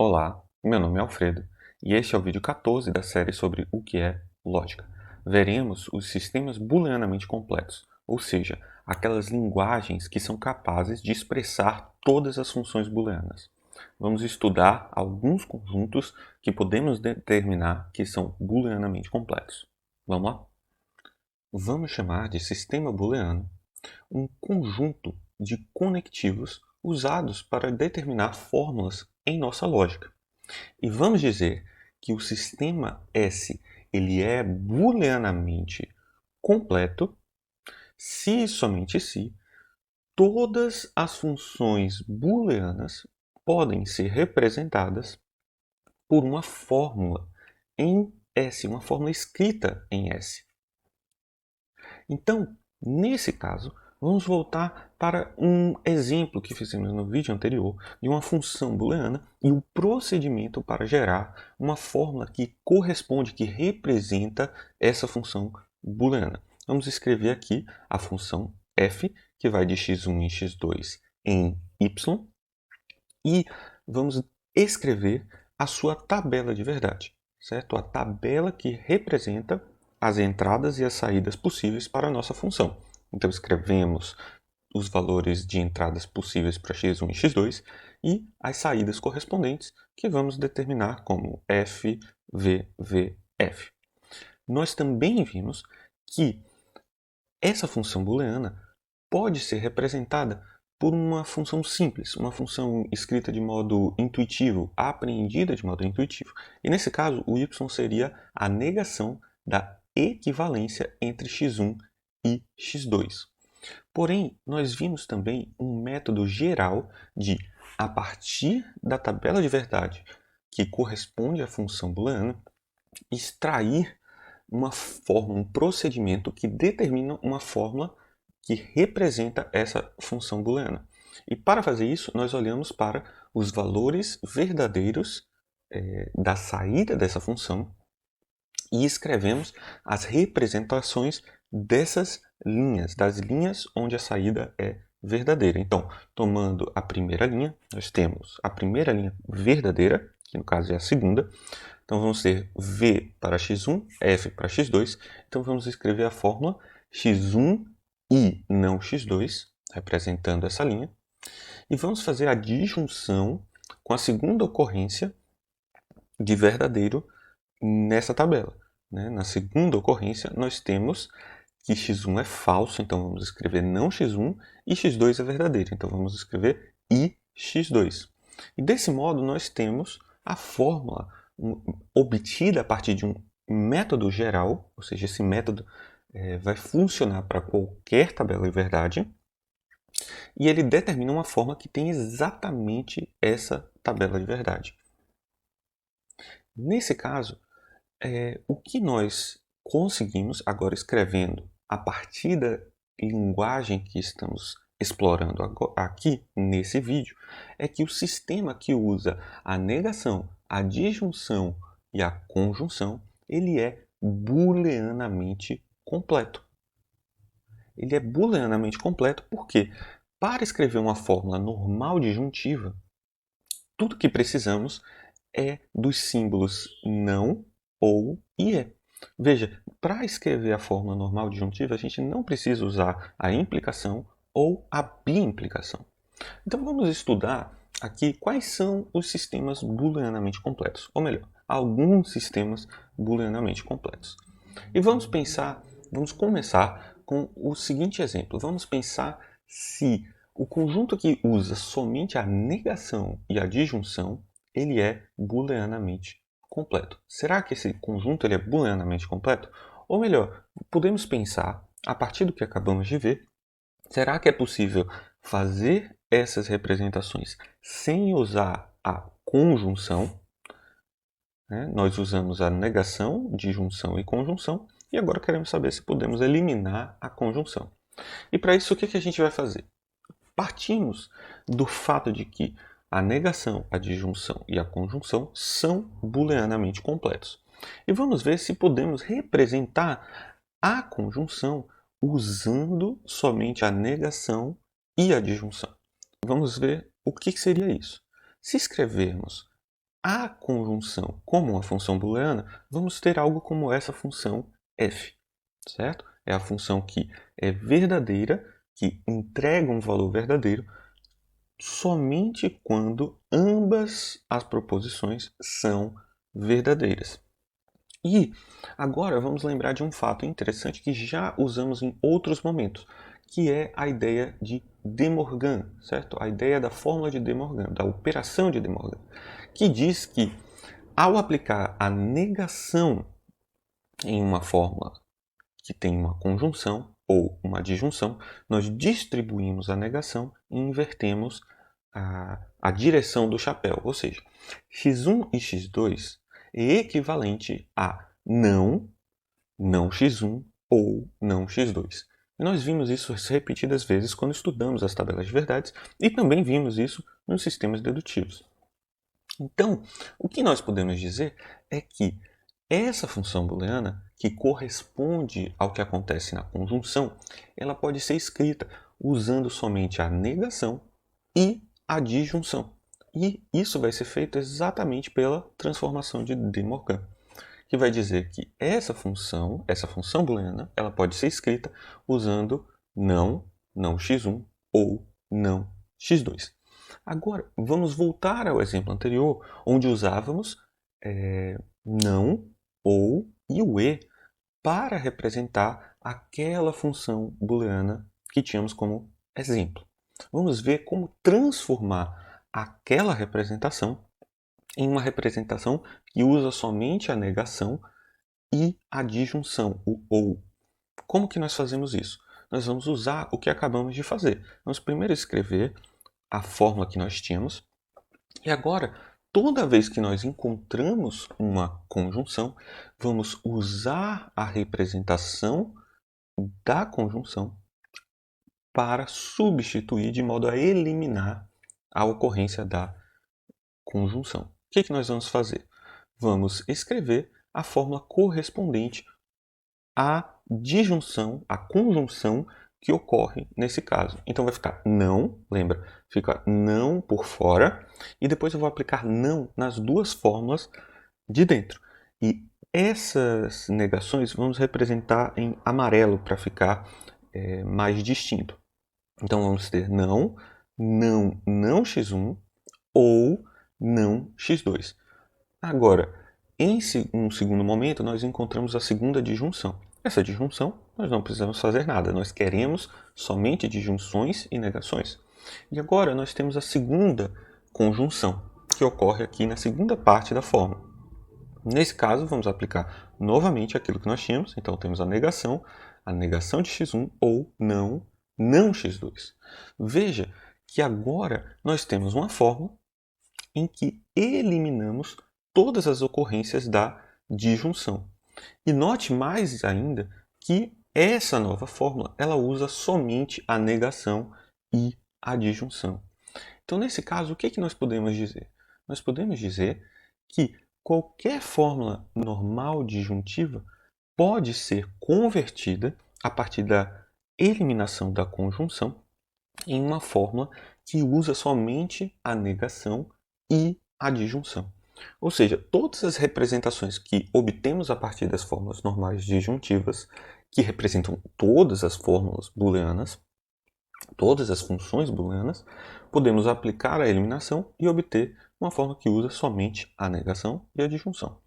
Olá, meu nome é Alfredo e este é o vídeo 14 da série sobre o que é lógica. Veremos os sistemas booleanamente completos, ou seja, aquelas linguagens que são capazes de expressar todas as funções booleanas. Vamos estudar alguns conjuntos que podemos determinar que são booleanamente completos. Vamos lá? Vamos chamar de sistema booleano um conjunto de conectivos usados para determinar fórmulas em nossa lógica. E vamos dizer que o sistema S ele é booleanamente completo se e somente se todas as funções booleanas podem ser representadas por uma fórmula em S, uma fórmula escrita em S. Então, nesse caso, vamos voltar para um exemplo que fizemos no vídeo anterior de uma função booleana e o procedimento para gerar uma fórmula que corresponde, que representa essa função booleana. Vamos escrever aqui a função f, que vai de x1 em x2 em y, e vamos escrever a sua tabela de verdade, certo? A tabela que representa as entradas e as saídas possíveis para a nossa função. Então, escrevemos os valores de entradas possíveis para x1 e x2 e as saídas correspondentes que vamos determinar como f, v, v, f. Nós também vimos que essa função booleana pode ser representada por uma função simples, uma função escrita de modo intuitivo, apreendida de modo intuitivo. E nesse caso, o y seria a negação da equivalência entre x1 e x2. Porém, nós vimos também um método geral de, a partir da tabela de verdade que corresponde à função booleana, extrair uma fórmula, um procedimento que determina uma fórmula que representa essa função booleana. E para fazer isso, nós olhamos para os valores verdadeiros da saída dessa função e escrevemos as representações dessas linhas, das linhas onde a saída é verdadeira. Então, tomando a primeira linha, nós temos a primeira linha verdadeira, que no caso é a segunda. Então, vamos ter V para x1, F para x2. Então, vamos escrever a fórmula x1 e não x2, representando essa linha. E vamos fazer a disjunção com a segunda ocorrência de verdadeiro nessa tabela. Na segunda ocorrência, nós temos que x1 é falso, então vamos escrever não x1, e x2 é verdadeiro, então vamos escrever i x2. E desse modo, nós temos a fórmula obtida a partir de um método geral, ou seja, esse método vai funcionar para qualquer tabela de verdade, e ele determina uma forma que tem exatamente essa tabela de verdade. Nesse caso, o que nós conseguimos, agora escrevendo a partir da linguagem que estamos explorando aqui nesse vídeo, é que o sistema que usa a negação, a disjunção e a conjunção, ele é booleanamente completo. Ele é booleanamente completo porque, para escrever uma fórmula normal disjuntiva, tudo que precisamos é dos símbolos não, ou e é. Veja, para escrever a fórmula normal disjuntiva, a gente não precisa usar a implicação ou a biimplicação. Então vamos estudar aqui quais são os sistemas booleanamente completos, ou melhor, alguns sistemas booleanamente completos. E vamos começar com o seguinte exemplo. Vamos pensar se o conjunto que usa somente a negação e a disjunção, ele é booleanamente completo. Será que esse conjunto ele é booleanamente completo? Ou melhor, podemos pensar, a partir do que acabamos de ver, será que é possível fazer essas representações sem usar a conjunção? Nós usamos a negação, disjunção e conjunção, e agora queremos saber se podemos eliminar a conjunção. E para isso, o que a gente vai fazer? Partimos do fato de que a negação, a disjunção e a conjunção são booleanamente completos. E vamos ver se podemos representar a conjunção usando somente a negação e a disjunção. Vamos ver o que seria isso. Se escrevermos a conjunção como uma função booleana, vamos ter algo como essa função f, certo? É a função que é verdadeira, que entrega um valor verdadeiro, somente quando ambas as proposições são verdadeiras. E agora vamos lembrar de um fato interessante que já usamos em outros momentos, que é a ideia de De Morgan, certo? A ideia da fórmula de De Morgan, da operação de De Morgan, que diz que ao aplicar a negação em uma fórmula que tem uma conjunção ou uma disjunção, nós distribuímos a negação e invertemos a direção do chapéu. Ou seja, x1 e x2 é equivalente a não x1 ou não x2. E nós vimos isso repetidas vezes quando estudamos as tabelas de verdades e também vimos isso nos sistemas dedutivos. Então, o que nós podemos dizer é que essa função booleana, que corresponde ao que acontece na conjunção, ela pode ser escrita usando somente a negação e a disjunção. E isso vai ser feito exatamente pela transformação de De Morgan, que vai dizer que essa função booleana, ela pode ser escrita usando não x1 ou não x2. Agora, vamos voltar ao exemplo anterior, onde usávamos não ou e o e para representar aquela função booleana que tínhamos como exemplo. Vamos ver como transformar aquela representação em uma representação que usa somente a negação e a disjunção, o ou. Como que nós fazemos isso? Nós vamos usar o que acabamos de fazer. Vamos primeiro escrever a fórmula que nós tínhamos e agora, toda vez que nós encontramos uma conjunção, vamos usar a representação da conjunção para substituir de modo a eliminar a ocorrência da conjunção. O que nós vamos fazer? Vamos escrever a fórmula correspondente à disjunção, à conjunção que ocorre nesse caso. Então vai ficar não, lembra? Fica não por fora e depois eu vou aplicar não nas duas fórmulas de dentro. E essas negações vamos representar em amarelo para ficar mais distinto. Então vamos ter não x1 ou não x2. Agora, em um segundo momento, nós encontramos a segunda disjunção. Essa disjunção, nós não precisamos fazer nada. Nós queremos somente disjunções e negações. E agora nós temos a segunda conjunção, que ocorre aqui na segunda parte da fórmula. Nesse caso, vamos aplicar novamente aquilo que nós tínhamos. Então, temos a negação de x1 ou não x2. Veja que agora nós temos uma fórmula em que eliminamos todas as ocorrências da disjunção. E note mais ainda que essa nova fórmula ela usa somente a negação e a disjunção. Então, nesse caso, o que nós podemos dizer? Nós podemos dizer que qualquer fórmula normal disjuntiva pode ser convertida a partir da eliminação da conjunção em uma fórmula que usa somente a negação e a disjunção. Ou seja, todas as representações que obtemos a partir das fórmulas normais disjuntivas, que representam todas as fórmulas booleanas, todas as funções booleanas, podemos aplicar a eliminação e obter uma fórmula que usa somente a negação e a disjunção.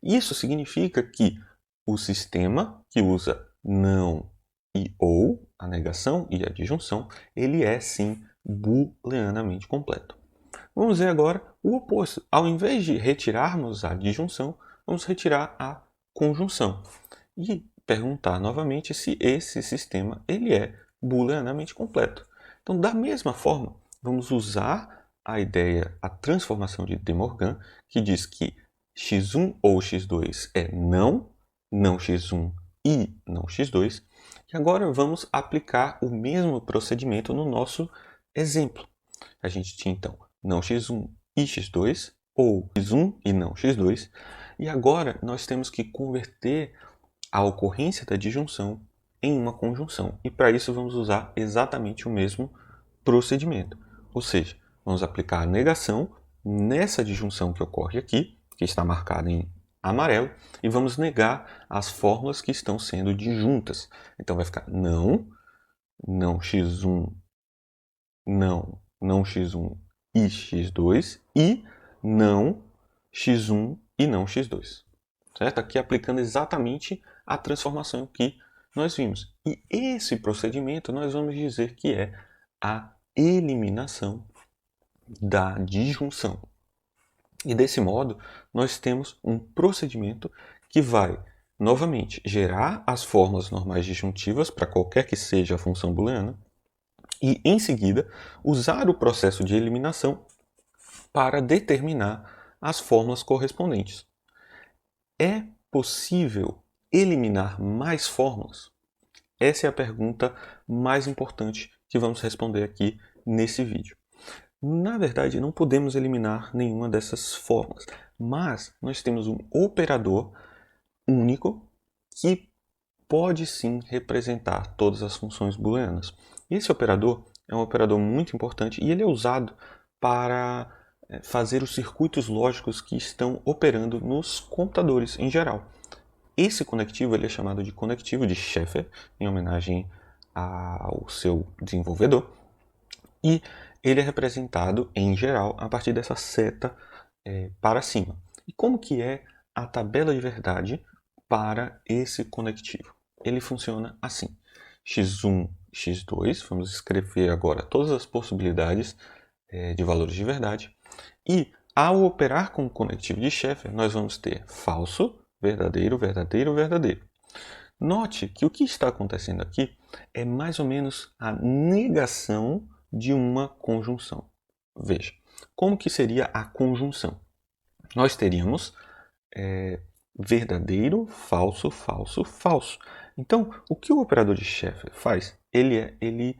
Isso significa que o sistema que usa não e ou, a negação e a disjunção, ele é sim booleanamente completo. Vamos ver agora o oposto. Ao invés de retirarmos a disjunção, vamos retirar a conjunção e perguntar novamente se esse sistema ele é booleanamente completo. Então, da mesma forma, vamos usar a ideia, a transformação de De Morgan, que diz que x1 ou x2 é não x1 e não x2. E agora vamos aplicar o mesmo procedimento no nosso exemplo. A gente tinha então não x1 e x2, ou x1 e não x2. E agora nós temos que converter a ocorrência da disjunção em uma conjunção. E para isso vamos usar exatamente o mesmo procedimento. Ou seja, vamos aplicar a negação nessa disjunção que ocorre aqui, que está marcada em amarelo, e vamos negar as fórmulas que estão sendo disjuntas. Então vai ficar não x1, não x1 e x2, e não x1 e não x2. Certo? Aqui aplicando exatamente a transformação que nós vimos. E esse procedimento nós vamos dizer que é a eliminação da disjunção. E desse modo, nós temos um procedimento que vai, novamente, gerar as fórmulas normais disjuntivas para qualquer que seja a função booleana e, em seguida, usar o processo de eliminação para determinar as fórmulas correspondentes. É possível eliminar mais fórmulas? Essa é a pergunta mais importante que vamos responder aqui nesse vídeo. Na verdade, não podemos eliminar nenhuma dessas fórmulas, mas nós temos um operador único que pode sim representar todas as funções booleanas. Esse operador é um operador muito importante e ele é usado para fazer os circuitos lógicos que estão operando nos computadores em geral. Esse conectivo ele é chamado de conectivo de Sheffer, em homenagem ao seu desenvolvedor, e ele é representado, em geral, a partir dessa seta para cima. E como que é a tabela de verdade para esse conectivo? Ele funciona assim. x1, x2, vamos escrever agora todas as possibilidades de valores de verdade. E ao operar com o conectivo de Sheffer, nós vamos ter falso, verdadeiro, verdadeiro, verdadeiro. Note que o que está acontecendo aqui é mais ou menos a negação de uma conjunção. Veja, como que seria a conjunção? Nós teríamos verdadeiro, falso, falso, falso. Então, o que o operador de Sheffer faz? Ele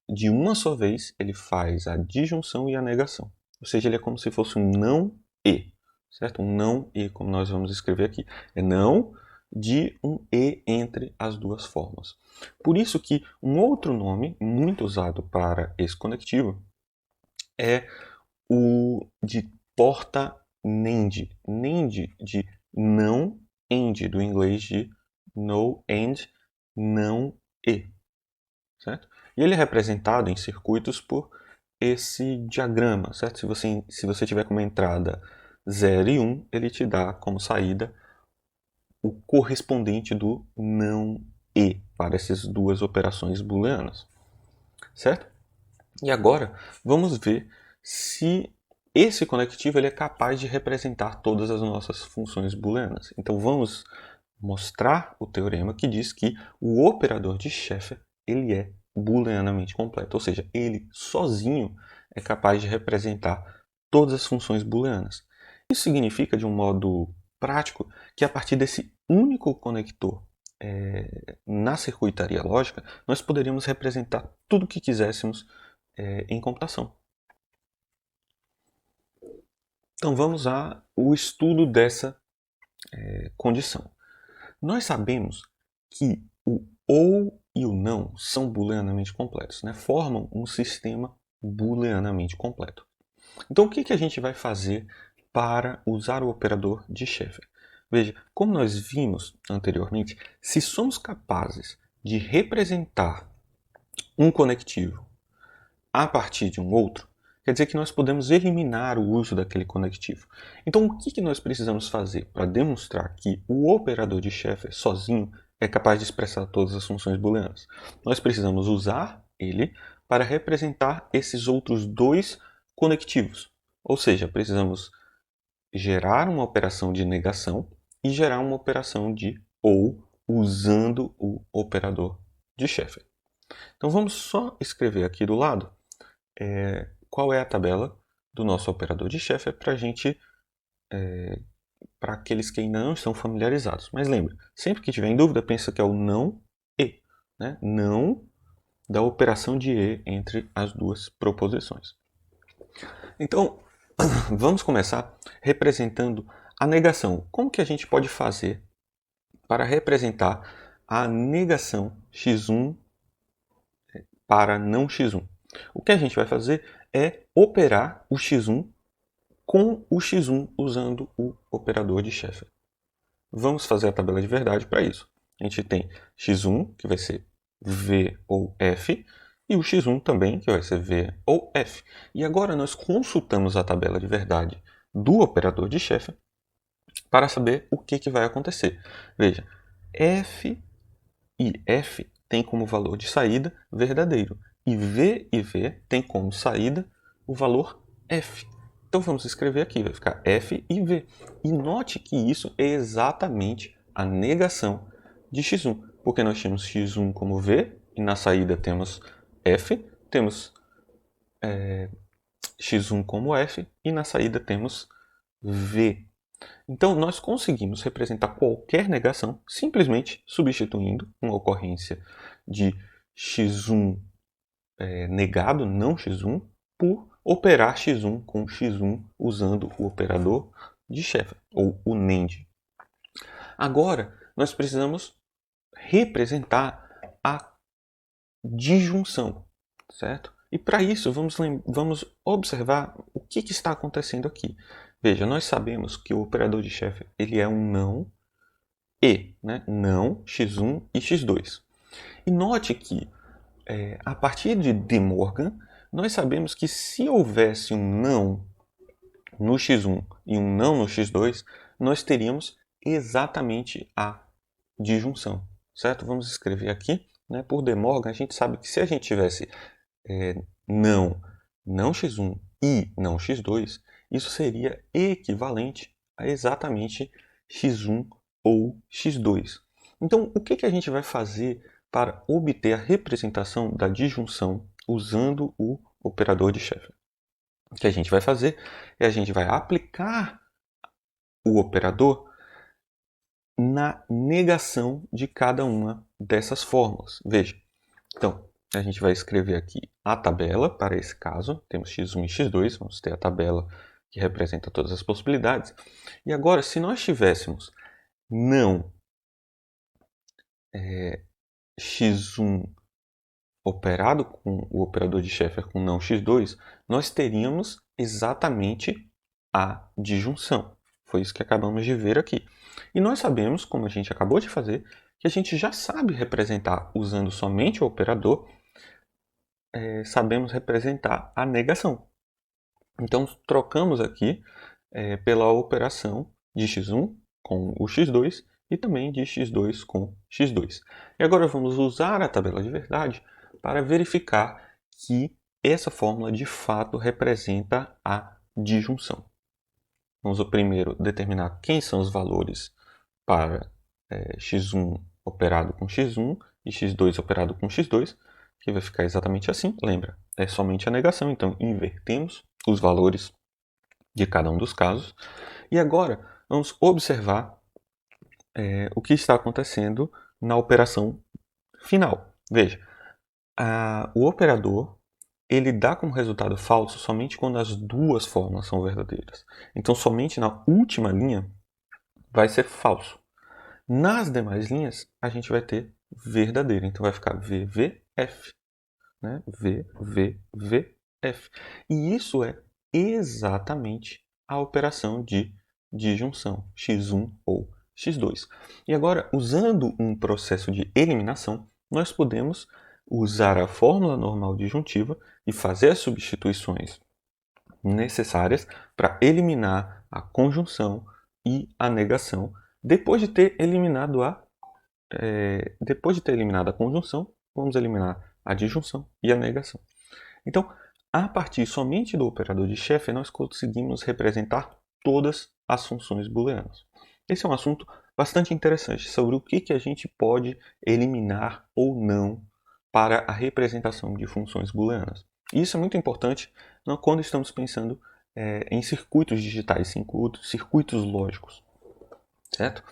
de uma só vez, ele faz a disjunção e a negação. Ou seja, ele é como se fosse um não e, certo? Um não e, como nós vamos escrever aqui. É não de um e entre as duas formas. Por isso que um outro nome muito usado para esse conectivo é o de porta-NAND. NAND de não AND, do inglês de no AND, não e. Certo? E ele é representado em circuitos por esse diagrama, certo? Se você tiver como entrada 0 e 1, ele te dá como saída o correspondente do não e para essas duas operações booleanas, certo? E agora vamos ver se esse conectivo ele é capaz de representar todas as nossas funções booleanas. Então vamos mostrar o teorema que diz que o operador de Sheffer ele é booleanamente completo, ou seja, ele sozinho é capaz de representar todas as funções booleanas. Isso significa, de um modo prático, que a partir desse único conector na circuitaria lógica, nós poderíamos representar tudo o que quiséssemos em computação. Então vamos ao estudo dessa condição. Nós sabemos que o ou e o não são booleanamente completos, né? Formam um sistema booleanamente completo. Então o que a gente vai fazer para usar o operador de Sheffer? Veja, como nós vimos anteriormente, se somos capazes de representar um conectivo a partir de um outro, quer dizer que nós podemos eliminar o uso daquele conectivo. Então, o que nós precisamos fazer para demonstrar que o operador de Sheffer sozinho é capaz de expressar todas as funções booleanas? Nós precisamos usar ele para representar esses outros dois conectivos. Ou seja, precisamos gerar uma operação de negação e gerar uma operação de ou usando o operador de Sheffer. Então vamos só escrever aqui do lado qual é a tabela do nosso operador de Sheffer para a gente, para aqueles que ainda não estão familiarizados. Mas lembre, sempre que tiver em dúvida, pensa que é o não e, né? Não da operação de e entre as duas proposições. Então, vamos começar representando a negação. Como que a gente pode fazer para representar a negação x1 para não x1? O que a gente vai fazer é operar o x1 com o x1 usando o operador de Sheffer. Vamos fazer a tabela de verdade para isso. A gente tem x1, que vai ser v ou f, e o x1 também, que vai ser v ou f. E agora nós consultamos a tabela de verdade do operador de Sheffer para saber o que vai acontecer. Veja, f e f tem como valor de saída verdadeiro, e v tem como saída o valor f. Então vamos escrever aqui, vai ficar f e v. E note que isso é exatamente a negação de x1, porque nós tínhamos x1 como v, e na saída temos f, temos x1 como f, e na saída temos v. Então, nós conseguimos representar qualquer negação simplesmente substituindo uma ocorrência de x1 negado, não x1, por operar x1 com x1 usando o operador de Sheffer, ou o NAND. Agora, nós precisamos representar a disjunção, certo? E para isso, vamos observar o que está acontecendo aqui. Veja, nós sabemos que o operador de Sheffer ele é um não e, né? Não, x1 e x2. E note que, a partir de De Morgan, nós sabemos que se houvesse um não no x1 e um não no x2, nós teríamos exatamente a disjunção, certo? Vamos escrever aqui, né? Por De Morgan, a gente sabe que se a gente tivesse não x1 e não x2, isso seria equivalente a exatamente x1 ou x2. Então, o que a gente vai fazer para obter a representação da disjunção usando o operador de Sheffer? O que a gente vai fazer é a gente vai aplicar o operador na negação de cada uma dessas fórmulas. Veja, então, a gente vai escrever aqui a tabela para esse caso. Temos x1 e x2, vamos ter a tabela que representa todas as possibilidades. E agora, se nós tivéssemos não x1 operado com o operador de Sheffer com não x2, nós teríamos exatamente a disjunção. Foi isso que acabamos de ver aqui. E nós sabemos, como a gente acabou de fazer, que a gente já sabe representar, usando somente o operador, sabemos representar a negação. Então, trocamos aqui pela operação de x1 com o x2 e também de x2 com x2. E agora vamos usar a tabela de verdade para verificar que essa fórmula de fato representa a disjunção. Vamos primeiro determinar quem são os valores para x1 operado com x1 e x2 operado com x2, que vai ficar exatamente assim. Lembra, é somente a negação, então invertemos os valores de cada um dos casos. E agora vamos observar o que está acontecendo na operação final. Veja, o operador ele dá como resultado falso somente quando as duas fórmulas são verdadeiras. Então, somente na última linha vai ser falso. Nas demais linhas, a gente vai ter verdadeiro. Então, vai ficar VVF. Né? VVF. E isso é exatamente a operação de disjunção, x1 ou x2. E agora, usando um processo de eliminação, nós podemos usar a fórmula normal disjuntiva e fazer as substituições necessárias para eliminar a conjunção e a negação. Depois de ter eliminado a conjunção, vamos eliminar a disjunção e a negação. Então, a partir somente do operador de Sheffer, nós conseguimos representar todas as funções booleanas. Esse é um assunto bastante interessante sobre o que a gente pode eliminar ou não para a representação de funções booleanas. E isso é muito importante quando estamos pensando em circuitos digitais, circuitos lógicos. Certo?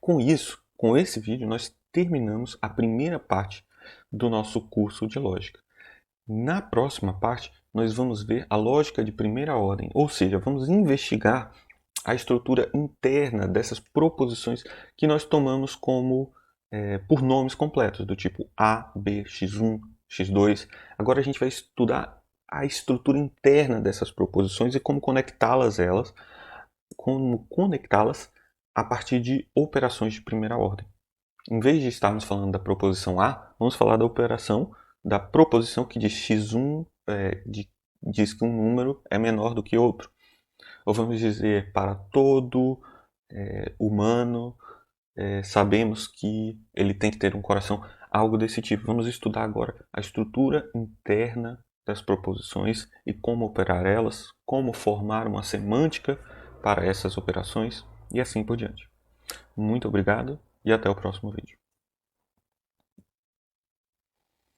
Com isso, com esse vídeo, nós terminamos a primeira parte do nosso curso de lógica. Na próxima parte, nós vamos ver a lógica de primeira ordem, ou seja, vamos investigar a estrutura interna dessas proposições que nós tomamos como por nomes completos, do tipo A, B, x1, x2. Agora a gente vai estudar a estrutura interna dessas proposições e como conectá-las a partir de operações de primeira ordem. Em vez de estarmos falando da proposição A, vamos falar da proposição que diz x1 diz que um número é menor do que outro. Ou vamos dizer, para todo humano, sabemos que ele tem que ter um coração, algo desse tipo. Vamos estudar agora a estrutura interna das proposições e como operar elas, como formar uma semântica para essas operações e assim por diante. Muito obrigado e até o próximo vídeo.